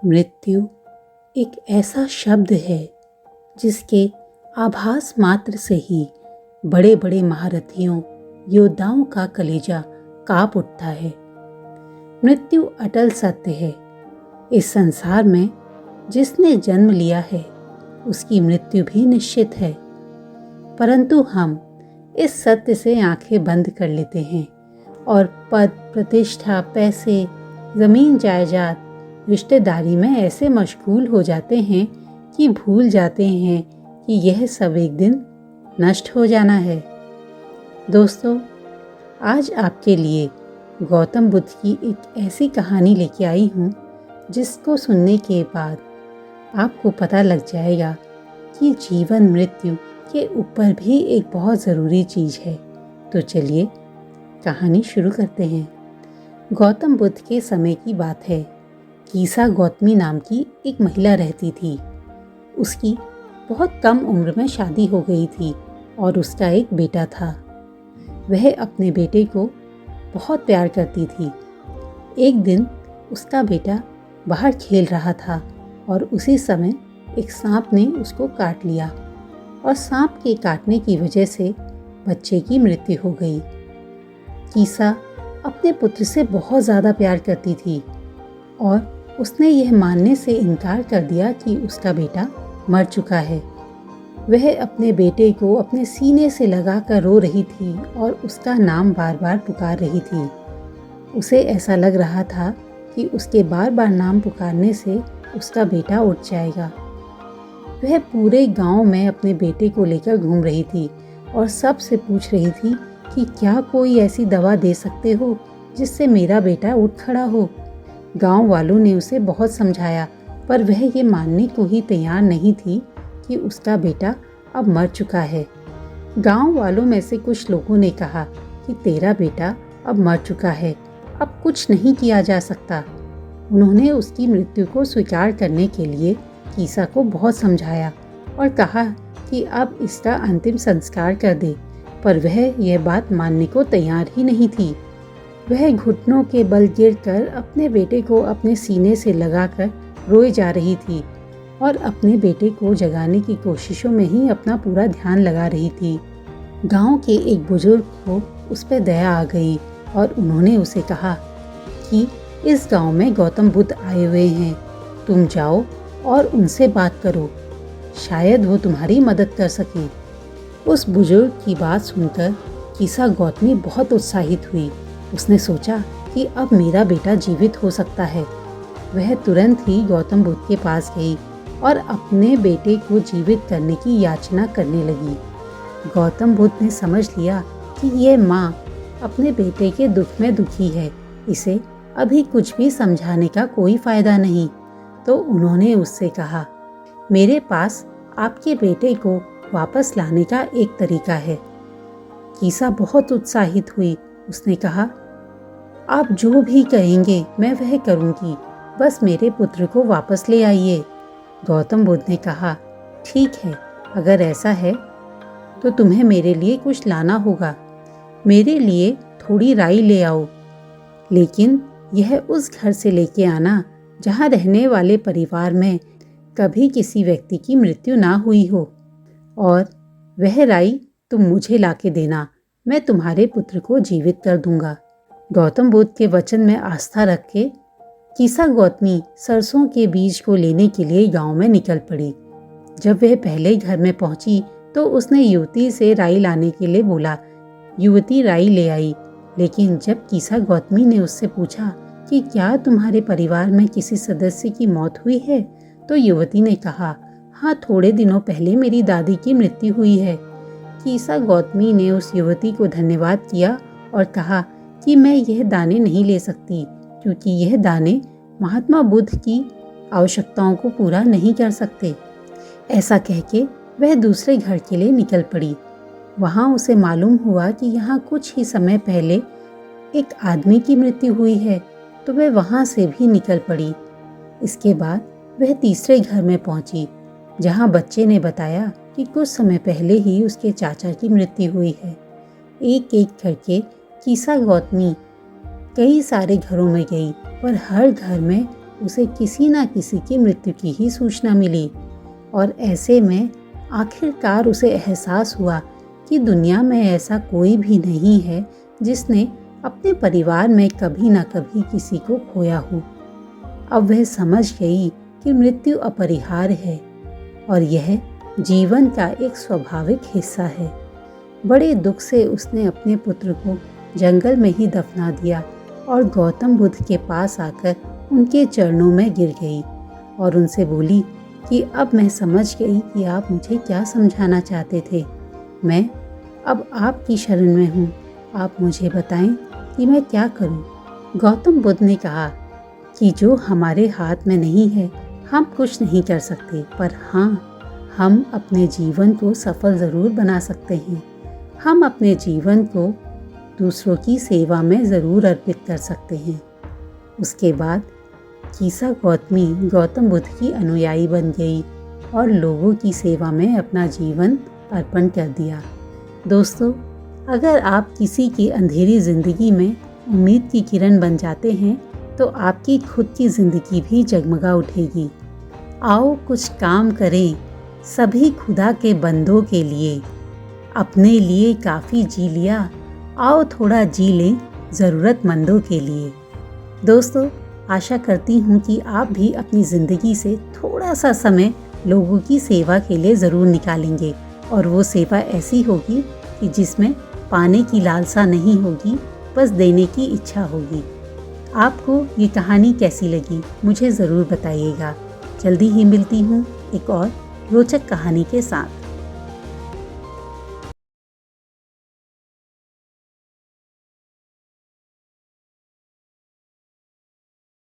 मृत्यु एक ऐसा शब्द है जिसके आभास मात्र से ही बड़े बड़े महारथियों, योद्धाओं का कलेजा कांप उठता है। मृत्यु अटल सत्य है। इस संसार में जिसने जन्म लिया है उसकी मृत्यु भी निश्चित है, परंतु हम इस सत्य से आंखें बंद कर लेते हैं और पद, प्रतिष्ठा, पैसे, जमीन जायदाद, रिश्तेदारी में ऐसे मशगूल हो जाते हैं कि भूल जाते हैं कि यह सब एक दिन नष्ट हो जाना है। दोस्तों, आज आपके लिए गौतम बुद्ध की एक ऐसी कहानी लेके आई हूँ जिसको सुनने के बाद आपको पता लग जाएगा कि जीवन मृत्यु के ऊपर भी एक बहुत ज़रूरी चीज़ है। तो चलिए कहानी शुरू करते हैं। गौतम बुद्ध के समय की बात है। कीसा गौतमी नाम की एक महिला रहती थी। उसकी बहुत कम उम्र में शादी हो गई थी और उसका एक बेटा था। वह अपने बेटे को बहुत प्यार करती थी। एक दिन उसका बेटा बाहर खेल रहा था और उसी समय एक सांप ने उसको काट लिया और सांप के काटने की वजह से बच्चे की मृत्यु हो गई। कीसा अपने पुत्र से बहुत ज़्यादा प्यार करती थी और उसने यह मानने से इनकार कर दिया कि उसका बेटा मर चुका है। वह अपने बेटे को अपने सीने से लगाकर रो रही थी और उसका नाम बार बार पुकार रही थी। उसे ऐसा लग रहा था कि उसके बार बार नाम पुकारने से उसका बेटा उठ जाएगा। वह पूरे गांव में अपने बेटे को लेकर घूम रही थी और सबसे पूछ रही थी कि क्या कोई ऐसी दवा दे सकते हो जिससे मेरा बेटा उठ खड़ा हो। गांव वालों ने उसे बहुत समझाया, पर वह ये मानने को ही तैयार नहीं थी कि उसका बेटा अब मर चुका है। गांव वालों में से कुछ लोगों ने कहा कि तेरा बेटा अब मर चुका है, अब कुछ नहीं किया जा सकता। उन्होंने उसकी मृत्यु को स्वीकार करने के लिए कीसा को बहुत समझाया और कहा कि अब इसका अंतिम संस्कार कर दे, पर वह यह बात मानने को तैयार ही नहीं थी। वह घुटनों के बल गिरकर अपने बेटे को अपने सीने से लगाकर रोए जा रही थी और अपने बेटे को जगाने की कोशिशों में ही अपना पूरा ध्यान लगा रही थी। गांव के एक बुजुर्ग को उस पर दया आ गई और उन्होंने उसे कहा कि इस गांव में गौतम बुद्ध आए हुए हैं, तुम जाओ और उनसे बात करो, शायद वो तुम्हारी मदद कर सकें। उस बुजुर्ग की बात सुनकर कीसा गौतमी बहुत उत्साहित हुई। उसने सोचा कि अब मेरा बेटा जीवित हो सकता है। वह तुरंत ही गौतम बुद्ध के पास गई और अपने बेटे को जीवित करने की याचना करने लगी। गौतम बुद्ध ने समझ लिया कि यह माँ अपने बेटे के दुख में दुखी है, इसे अभी कुछ भी समझाने का कोई फायदा नहीं। तो उन्होंने उससे कहा, मेरे पास आपके बेटे को वापस लाने का एक तरीका है। कीसा बहुत उत्साहित हुई। उसने कहा, आप जो भी कहेंगे मैं वह करूंगी, बस मेरे पुत्र को वापस ले आइए। गौतम बुद्ध ने कहा, ठीक है, अगर ऐसा है तो तुम्हें मेरे लिए कुछ लाना होगा। मेरे लिए थोड़ी राई ले आओ, लेकिन यह उस घर से लेके आना जहाँ रहने वाले परिवार में कभी किसी व्यक्ति की मृत्यु ना हुई हो, और वह राई तुम मुझे लाके देना, मैं तुम्हारे पुत्र को जीवित कर दूंगा। गौतम बुद्ध के वचन में आस्था रख के कीसा गौतमी सरसों के बीज को लेने के लिए गांव में निकल पड़ी। जब वह पहले घर में पहुंची तो उसने युवती से राई लाने के लिए बोला। युवती राई ले आई, लेकिन जब कीसा गौतमी ने उससे पूछा कि क्या तुम्हारे परिवार में किसी सदस्य की मौत हुई है, तो युवती ने कहा, हाँ, थोड़े दिनों पहले मेरी दादी की मृत्यु हुई है। कीसा गौतमी ने उस युवती को धन्यवाद किया और कहा कि मैं यह दाने नहीं ले सकती, क्योंकि यह दाने महात्मा बुद्ध की आवश्यकताओं को पूरा नहीं कर सकते। ऐसा कह के वह दूसरे घर के लिए निकल पड़ी। वहाँ उसे मालूम हुआ कि यहाँ कुछ ही समय पहले एक आदमी की मृत्यु हुई है, तो वह वहाँ से भी निकल पड़ी। इसके बाद वह तीसरे घर में पहुँची, जहाँ बच्चे ने बताया कि कुछ समय पहले ही उसके चाचा की मृत्यु हुई है। एक एक करके कीसा गौतमी कई सारे घरों में गई, पर हर घर में उसे किसी न किसी की मृत्यु की ही सूचना मिली और ऐसे में आखिरकार उसे एहसास हुआ कि दुनिया में ऐसा कोई भी नहीं है जिसने अपने परिवार में कभी न कभी किसी को खोया हो। अब वह समझ गई कि मृत्यु अपरिहार्य है और यह जीवन का एक स्वाभाविक हिस्सा है। बड़े दुख से उसने अपने पुत्र को जंगल में ही दफना दिया और गौतम बुद्ध के पास आकर उनके चरणों में गिर गई और उनसे बोली कि अब मैं समझ गई कि आप मुझे क्या समझाना चाहते थे। मैं अब आपकी शरण में हूँ। आप मुझे बताएं कि मैं क्या करूँ। गौतम बुद्ध ने कहा कि जो हमारे हाथ में नहीं है हम कुछ नहीं कर सकते, पर हाँ, हम अपने जीवन को सफल ज़रूर बना सकते हैं। हम अपने जीवन को दूसरों की सेवा में ज़रूर अर्पित कर सकते हैं। उसके बाद कीसा गौतमी गौतम बुद्ध की अनुयायी बन गई और लोगों की सेवा में अपना जीवन अर्पण कर दिया। दोस्तों, अगर आप किसी की अंधेरी ज़िंदगी में उम्मीद की किरण बन जाते हैं तो आपकी खुद की ज़िंदगी भी जगमगा उठेगी। आओ कुछ काम करें सभी खुदा के बंदों के लिए। अपने लिए काफ़ी जी लिया, आओ थोड़ा जी लें ज़रूरतमंदों के लिए। दोस्तों, आशा करती हूँ कि आप भी अपनी ज़िंदगी से थोड़ा सा समय लोगों की सेवा के लिए ज़रूर निकालेंगे और वो सेवा ऐसी होगी कि जिसमें पाने की लालसा नहीं होगी, बस देने की इच्छा होगी। आपको ये कहानी कैसी लगी मुझे ज़रूर बताइएगा। जल्दी ही मिलती हूँ एक और रोचक कहानी के साथ।